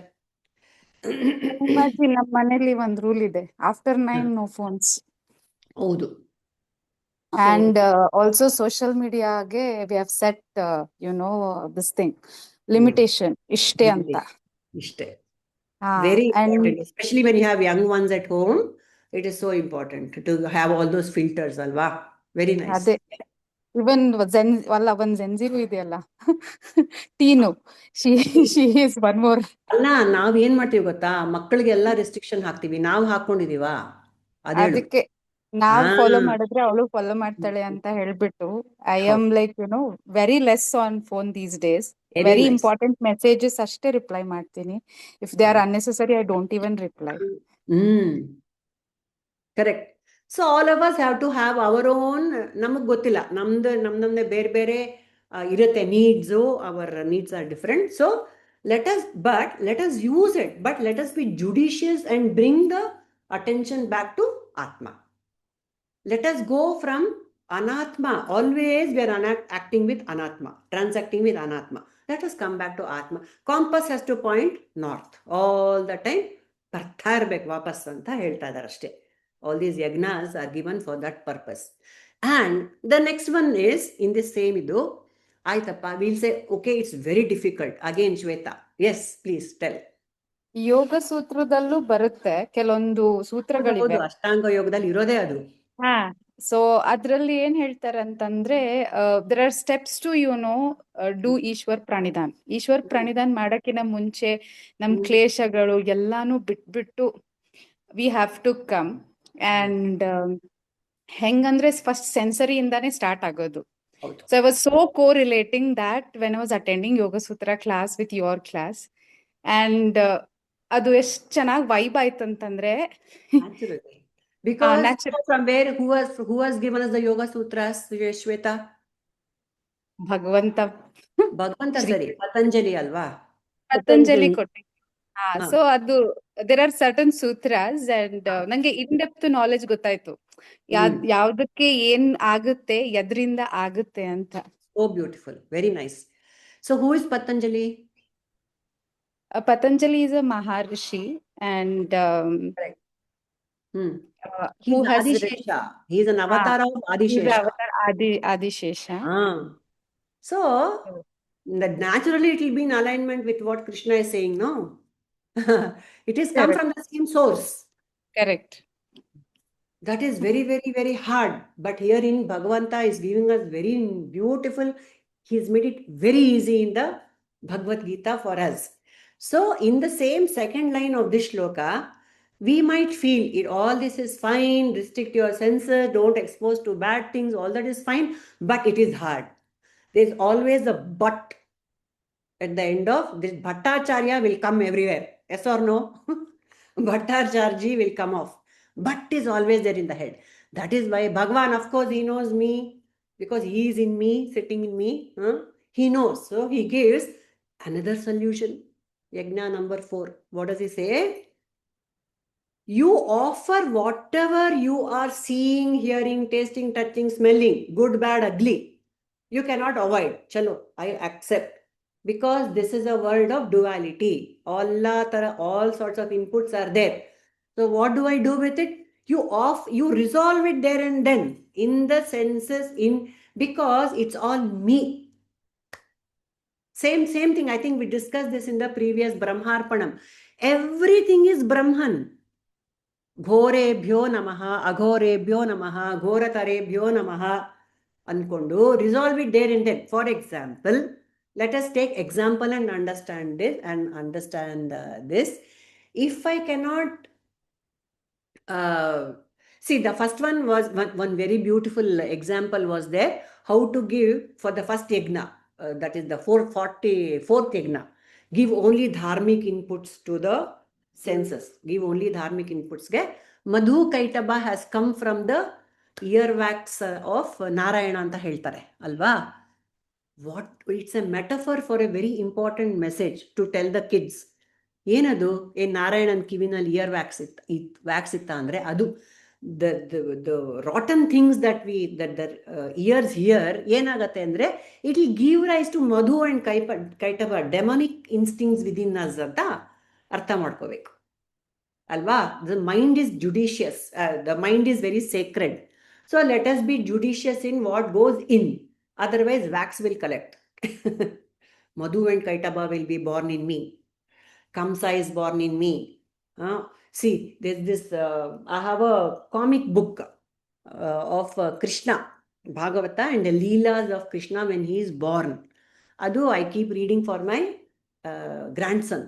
ನಮ್ಮ ಮನೇಲಿ ಒಂದು rule ಇದೆ, after 9 no phones. ಹೌದು. And also social mediaಗೆ we have set this thing limitation, ishte anta. Ishte. Very important, especially when you have young ones at home. It is so important to have all those filters, alva. Very nice. ಅದೇ ಇವನ್ ಒಂದು ಜೆನ್ಜಿರು ಇದೆಯಲ್ಲ, ಟೀನು, she is one more. ಅಲ್ಲ, ನಾವ್ ಏನ್ ಮಾಡ್ತೀವಿ ಗೊತ್ತಾ, ಮಕ್ಕಳಿಗೆಲ್ಲ restriction ಹಾಕ್ತಿವಿ, ನಾವು ಹಾಕೊಂಡಿದೀವಾ? ಅದಕ್ಕೆ ನಾವ್ ಫಾಲೋ ಮಾಡಿದ್ರೆ ಅವಳು ಫಾಲೋ ಮಾಡ್ತಾಳೆ ಅಂತ ಹೇಳ್ಬಿಟ್ಟು I am like very less on phone these days. Very important messages ಅಷ್ಟೇ ರಿಪ್ಲೈ ಮಾಡ್ತೀನಿ. If they are unnecessary I don't even reply. Correct. So all of us have to have our own, ನಮಗ್ ಗೊತ್ತಿಲ್ಲ, ನಮ್ದೇ ಬೇರೆ ಇರುತ್ತೆ needs. Our needs are different. So let us use it, but let us be judicious and bring the attention back to Atma. Let us go from Anatma. Always we are acting with Anatma, transacting with Anatma. Let us come back to Atma. Compass has to point north all the time. ಬರ್ತಾ ಇರ್ಬೇಕು ವಾಪಸ್ ಅಂತ ಹೇಳ್ತಾ ಇದ್ದಾರೆ ಅಷ್ಟೇ. All these yagnas are given for that purpose. And the next one is in this same idu. ಆಯ್ತಪ್ಪ, we'll say, okay, it's very difficult. Again, Shweta. Yes, please tell. ಯೋಗ ಸೂತ್ರದಲ್ಲೂ ಬರುತ್ತೆ ಕೆಲವೊಂದು ಸೂತ್ರಗಳಿವೆ. ಅಷ್ಟಾಂಗ ಯೋಗದಲ್ಲಿ ಇರೋದೇ ಅದು. ಸೊ ಅದ್ರಲ್ಲಿ ಏನ್ ಹೇಳ್ತಾರೆ ಅಂತಂದ್ರೆ there are steps to do ಈಶ್ವರ್ ಪ್ರಾಣಿಧಾನ್. ಈಶ್ವರ್ ಪ್ರಾಣಿಧಾನ್ ಮಾಡಕ್ಕಿನ ಮುಂಚೆ ನಮ್ ಕ್ಲೇಶಗಳು ಎಲ್ಲಾನು ಬಿಟ್ಬಿಟ್ಟು we have to come and ಹೆಂಗಂದ್ರೆ ಫಸ್ಟ್ ಸೆನ್ಸರಿ ಇಂದಾನೇ ಸ್ಟಾರ್ಟ್ ಆಗೋದು. ಹೌದು. So I was so correlating that when I was attending Yoga Sutra class with your class. And ಅದು ಎಷ್ಟು ಚೆನ್ನಾಗಿ ವೈಬ್ ಆಯ್ತು ಅಂತಂದ್ರೆ Naturally. Because natural. from where, who has given us the Yoga Sutras, Shweta? ಭಗವಂತ ಭಗವಂತ ಶ್ರೀ ಸರಿ, ಪತಂಜಲಿ ಅಲ್ವಾ? ಪತಂಜಲಿ ಕೊಟ್ಟಿ. ಹಾ. ಸೊ ಅದು there are certain sutras and ನಂಗೆ ಇನ್ ಡೆಪ್ತ್ ನಾಲೆಜ್ ಗೊತ್ತಾಯ್ತು ಯಾವ್ದಕ್ಕೆ ಏನ್ ಆಗುತ್ತೆ, ಎದ್ರಿಂದ ಆಗುತ್ತೆ ಅಂತ. Oh, beautiful. Very nice. So who is Patanjali? Patanjali is a Maharishi and Correct. who He's has Adishesha. He's an avatar of he's Adishesha. avatar Adishesha. So that naturally it will be in alignment with what Krishna is saying, no? It is come from the same source. Correct. That is very, very, very hard. But here in Bhagavanta is giving us very beautiful. He's made it very easy in the Bhagavad Gita for us. So in the same second line of this shloka, we might feel it, all this is fine, restrict your senses, don't expose to bad things, all that is fine, but it is hard. There's always a but at the end of this. Bhattacharya will come everywhere. Yes or no? Bhattacharya will come off. But is always there in the head. That is why Bhagavan, of course, he knows me because he is in me, sitting in me. He knows. So he gives another solution. Yajna number 4. What does he say? You offer whatever you are seeing, hearing, tasting, touching, smelling, good, bad, ugly. You cannot avoid. Chalo, I accept. Because this is a world of duality. All sorts of inputs are there. So what do I do with it? You resolve it there and then in the senses, because it's all me. Same thing. I think we discussed this in the previous Brahmarpanam. Everything is Brahman. Ghorebhyo namaha, aghorebhyo namaha, ghoratarabhyo namaha. Ankondu, resolve it there and then. For example, let us take example and understand this. If I cannot see, the first one was one very beautiful example was there. How to give for the first yajna, that is the 444th yajna. Give only dharmic inputs to the senses. Give only dharmic inputs. Madhu Kaitaba has come from the earwax of Narayana anta ಹೇಳ್ತಾರೆ ಅಲ್ವಾ? What it's a metaphor for a very important message to tell the kids. ಏನದು? Narayanan ಕಿವಿನಲ್ಲಿ wax ಇತ್ತ ಅಂದ್ರೆ ಅದು the rotten things that the ears hear, ಏನಾಗತ್ತೆ ಅಂದ್ರೆ it will give rise to madhu and kaitaba, demonic instincts within us ಅಂತ ಅರ್ಥ ಮಾಡ್ಕೋಬೇಕು ಅಲ್ವಾ? The mind is judicious, the mind is very sacred. So let us be judicious in what goes in, otherwise wax will collect. Madhu and kaitaba will be born in me. Kamsa is born in me. See, there's this, I have a comic book of Krishna, Bhagavata, and the Leelas of Krishna when he is born. Adu I keep reading for my grandson.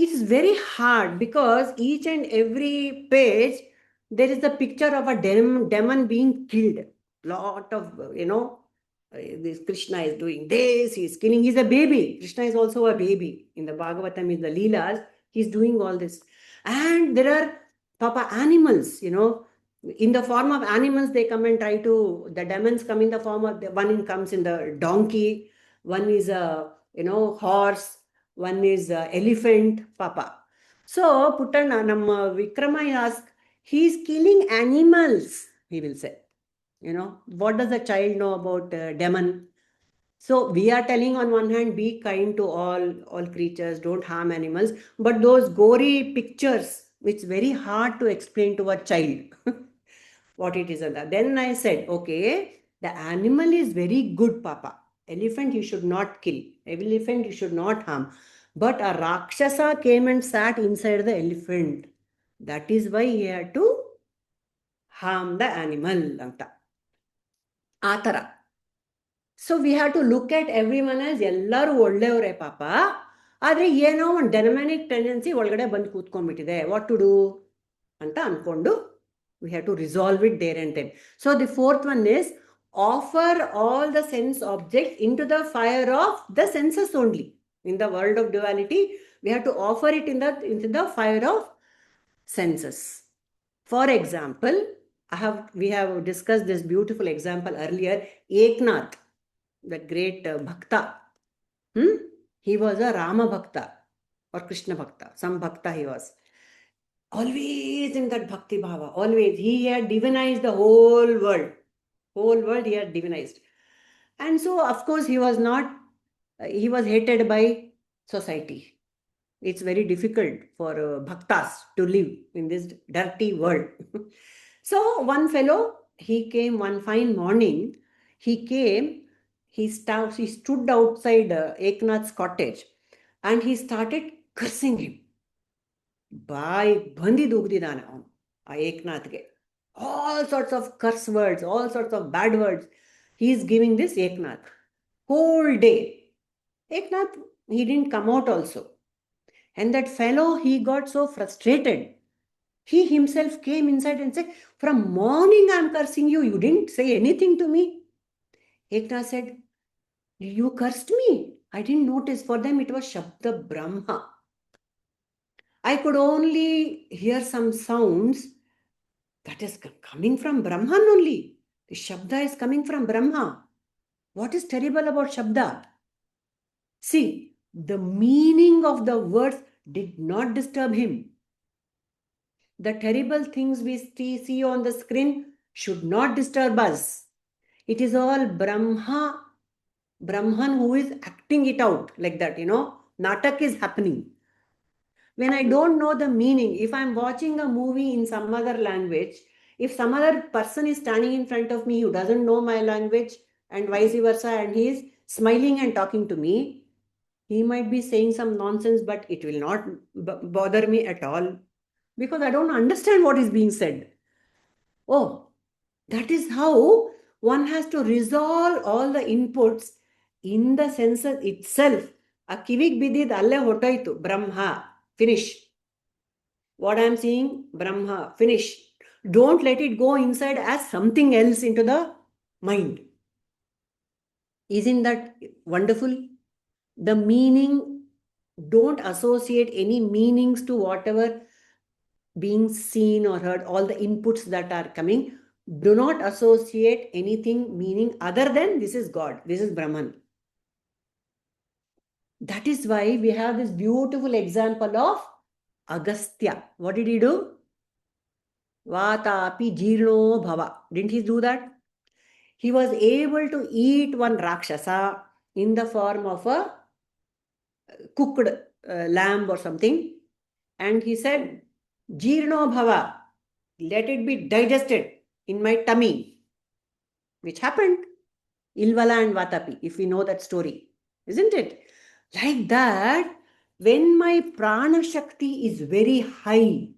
It is very hard because each and every page, there is a picture of a demon being killed. Lot of, this Krishna is doing this, he is killing, he's a baby. Krishna is also a baby. In the Bhagavatam, is the Leelas, he's doing all this. And there are animals, in the form of animals, they come and try to, the demons come in the form of, one comes in the donkey, one is a, horse, one is a elephant, So, Putana, Namma Vikrama asks, he is killing animals, he will say. What does a child know about demon? So we are telling on one hand, be kind to all creatures, don't harm animals. But those gory pictures, it's very hard to explain to a child what it is. Then I said, okay, the animal is very good, Papa. Elephant you should not kill. Elephant you should not harm. But a Rakshasa came and sat inside the elephant. That is why he had to harm the animal anta. ಆ ಥರ. So we have to look at every one as ಎಲ್ಲರೂ ಒಳ್ಳೆಯವರೇ ಪಾಪ, ಆದರೆ ಏನೋ ಒಂದು ಡೆನಮ್ಯಾನಿಕ್ tendency ಒಳಗಡೆ ಬಂದು ಕೂತ್ಕೊಂಡ್ಬಿಟ್ಟಿದೆ, ವಾಟ್ ಟು ಡೂ ಅಂತ ಅಂದ್ಕೊಂಡು we have to resolve it there and then. So the fourth one is offer all the sense object into the fire of the senses only. In the world of duality, we have to offer it into the fire of senses. For example, we have discussed this beautiful example earlier. Eknath, the great bhakta, he was a Rama bhakta or Krishna bhakta, some bhakta he was. Always in that bhakti bhava, always. He had divinized the whole world. Whole world he had divinized. And so, of course, he was hated by society. It's very difficult for bhaktas to live in this dirty world. So one fellow, he came one fine morning, he stood outside Eknath's cottage and he started cursing him. Bhai bandi dugdidana avanu aa Eknathge. All sorts of curse words, all sorts of bad words he is giving this Eknath whole day. Eknath, he didn't come out also. And that fellow, he got so frustrated. He himself came inside and said, from morning I'm cursing you. You didn't say anything to me. Eknath said, you cursed me. I didn't notice. For them it was Shabda Brahma. I could only hear some sounds that is coming from Brahman only. The Shabda is coming from Brahma. What is terrible about Shabda? See, the meaning of the words did not disturb him. The terrible things we see on the screen should not disturb us. It is all Brahman who is acting it out like that, Natak is happening. When I don't know the meaning, if I'm watching a movie in some other language, if some other person is standing in front of me who doesn't know my language and vice versa, and he is smiling and talking to me, he might be saying some nonsense, but it will not bother me at all because I don't understand what is being said. Oh, that is how one has to resolve all the inputs in the senses itself. A kivig bidid alle hotoitu, Brahma, finish. What I am seeing, Brahma, finish. Don't let it go inside as something else into the mind. Isn't that wonderful? The meaning, don't associate any meanings to whatever being seen or heard, all the inputs that are coming. Do not associate anything meaning other than this is God, this is Brahman. That is why we have this beautiful example of Agastya. What did he do? Vatapi jirno bhava. Didn't he do that? He was able to eat one Rakshasa in the form of a cooked lamb or something. And he said, Jirno bhava, let it be digested in my tummy. Which happened. Ilvala and Vatapi, if we know that story. Isn't it? Like that, when my prana shakti is very high,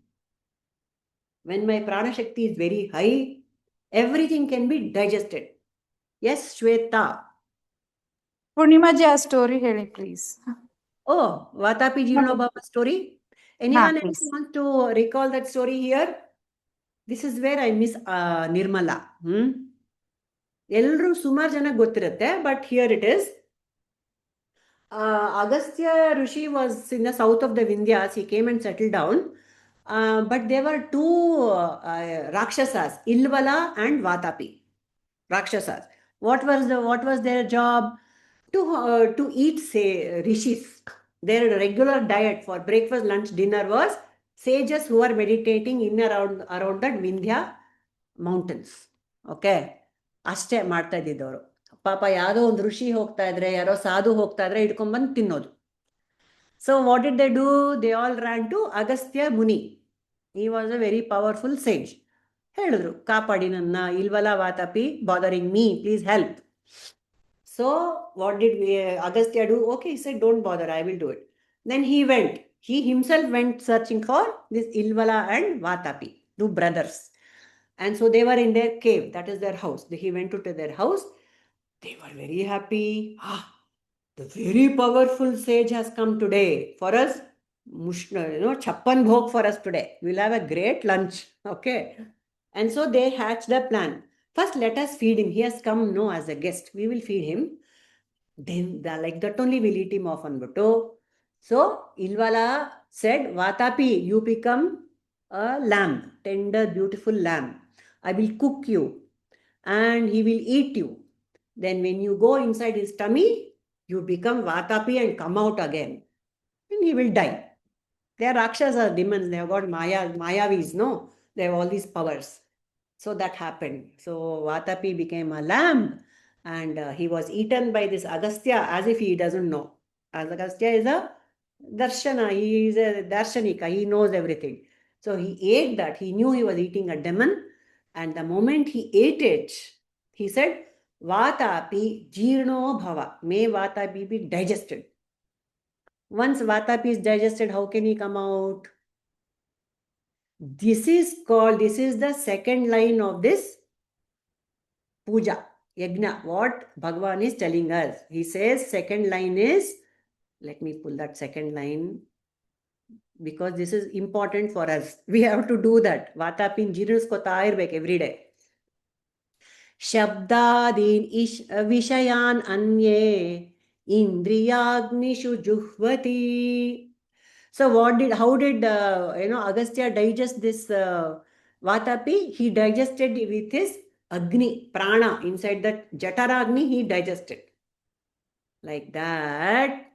everything can be digested. Yes, Shweta. Purnimaji, a story heli, please. Oh, Vatapi Jirno Bhava story. Anyone else please. want to recall that story here? This is where I miss Nirmala. Elru sumar jana gottirutte, but here it is. Agastya Rishi was in the south of the Vindhyas. He came and settled down. But there were two Rakshasas, Ilvala and Vatapi. Rakshasas. What was their job? To eat, say, rishis. Their regular diet for breakfast, lunch, dinner was sages who are meditating in around that Vindhya mountains. Okay. ಅಷ್ಟೇ ಮಾಡ್ತಾ ಇದ್ದಿದ್ದವರು. ಪಾಪ ಯಾವುದೋ ಒಂದು ಋಷಿ ಹೋಗ್ತಾ ಇದ್ರೆ, ಯಾರೋ ಸಾಧು ಹೋಗ್ತಾ ಇದ್ರೆ ಹಿಡ್ಕೊಂಡ್ಬಂದು ತಿನ್ನೋದು. So what did they do? They all ran to Agastya Muni. He was a very powerful sage. ಹೇಳಿದ್ರು, ಕಾಪಾಡಿ ನನ್ನ, ಇಲ್ವಲ್ಲ Vatapi, bothering me, please help. So what did Agastya do? Okay, he said, don't bother, I will do it. Then he himself went searching for this Ilvala and Vatapi, two brothers. And so they were in their cave. That is their house. He went to their house. They were very happy. The very powerful sage has come today for us. Chappan bhog for us today. We'll have a great lunch. Okay. And so they hatched a plan. First, let us feed him. He has come, no, as a guest. We will feed him. Then, like that only we'll eat him off on Bhutto. So, Ilvala said, Vatapi, you become a lamb, tender, beautiful lamb. I will cook you and he will eat you. Then when you go inside his tummy, you become Vatapi and come out again. And he will die. They are Rakshasas, demons. They have got Mayavis, no? They have all these powers. So that happened. So Vatapi became a lamb and he was eaten by this Agastya as if he doesn't know. As Agastya is a Darshana, he is a Darshanika, he knows everything. So he ate that. He knew he was eating a demon. And the moment he ate it, he said, Vatapi jirno bhava. May Vatapi be digested. Once Vatapi is digested, how can he come out? This is the second line of this puja, yajna, what Bhagavan is telling us. He says, second line is, let me pull that second line, because this is important for us. We have to do that. Vatapin jirus ko ta'irbek every day. Shabdadin vishayan anye indriyagnishu juhvati. So how did Agastya digest this Vatapi? He digested it with his Agni, Prana, inside that Jataragni, he digested. Like that.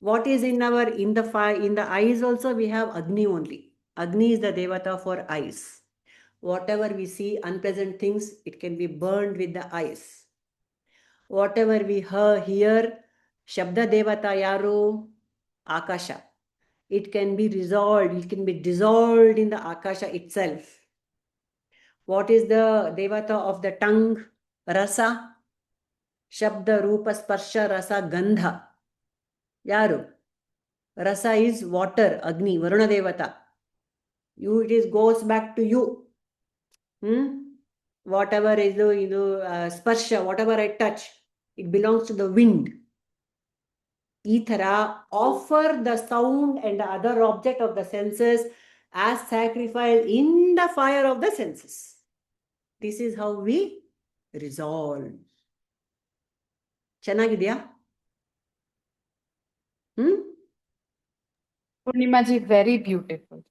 What is in the fire, in the eyes also we have Agni only. Agni is the Devata for eyes. Whatever we see, unpleasant things, it can be burned with the eyes. Whatever we hear, Shabda Devata Yaru, Akasha. It can be resolved, it can be dissolved in the Akasha itself. What is the Devata of the tongue? Rasa. Shabda, Rupa, Sparsha, Rasa, Gandha. Yaru. Rasa is water, Agni, Varuna Devata. It goes back to you. Whatever is Sparsha, whatever I touch, it belongs to the wind. Ithara, offer the sound and the other object of the senses as sacrifice in the fire of the senses. This is how we resolve. Chanagidya? Purnimaji, very beautiful.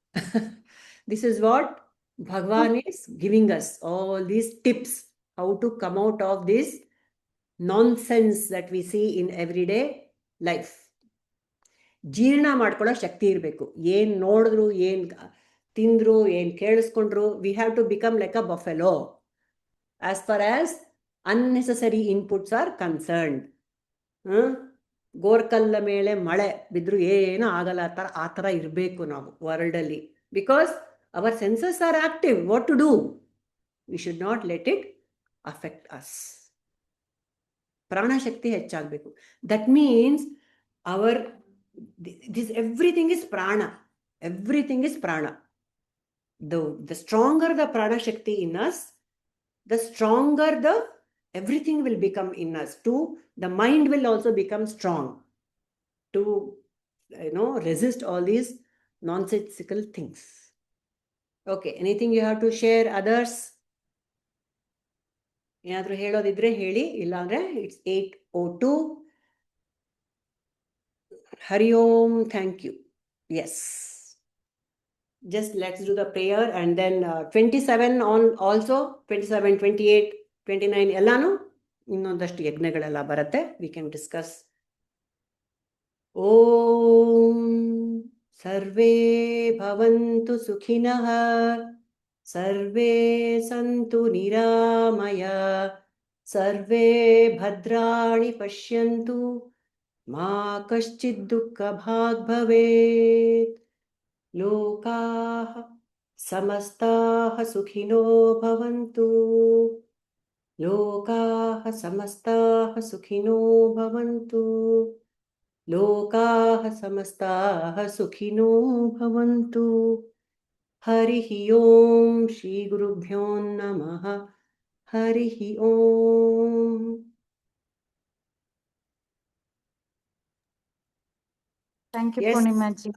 This is what Bhagavan is giving us, all these tips, how to come out of this nonsense that we see in everyday life. ಜೀರ್ಣ ಮಾಡ್ಕೊಳ್ಳೋ ಶಕ್ತಿ ಇರಬೇಕು. ಏನ್ ನೋಡಿದ್ರು, ಏನ್ ತಿಂದ್ರು, ಏನ್ ಕೇಳಿಸ್ಕೊಂಡ್ರು, we have to become like a buffalo as far as unnecessary inputs are concerned. ಗೋರ್ಕಲ್ಲ ಮೇಲೆ ಮಳೆ ಬಿದ್ರು ಏನೂ ಆಗಲ್ಲ ಆ ಥರ ಇರಬೇಕು ನಾವು ವರ್ಲ್ಡಲ್ಲಿ. Because our senses are active. What to do? We should not let it affect us. ಪ್ರಾಣಶಕ್ತಿ ಹೆಚ್ಚಾಗಬೇಕು. That means everything is prana. Everything is prana. The stronger the prana shakti in us, the stronger everything will become in us too. The mind will also become strong to resist all these nonsensical things. Okay, anything you have to share, others? ಏನಾದರೂ ಹೇಳೋದಿದ್ರೆ ಹೇಳಿ, ಇಲ್ಲಾಂದ್ರೆ it's 8:02. Hari Om, thank you. Yes. Just let's do the prayer and then 27 on also, 27, 28, 29 ಎಲ್ಲಾನು ಇನ್ನೊಂದಷ್ಟು ಯಜ್ಞಗಳೆಲ್ಲ ಬರುತ್ತೆ. We can discuss. Om Sarve Bhavantu Sukhinah Sarve Santu Niramaya Sarve Bhadrani Pashyantu मा कश्चित् दुःखभाग् भवेत्. लोकाः समस्ताः सुखिनो भवन्तु. लोकाः समस्ताः सुखिनो भवन्तु. लोकाः समस्ताः सुखिनो भवन्तु. Harihi Om. Shri Gurubhyo Namaha. Harihi Om. Thank you, Yes. Purnima ji.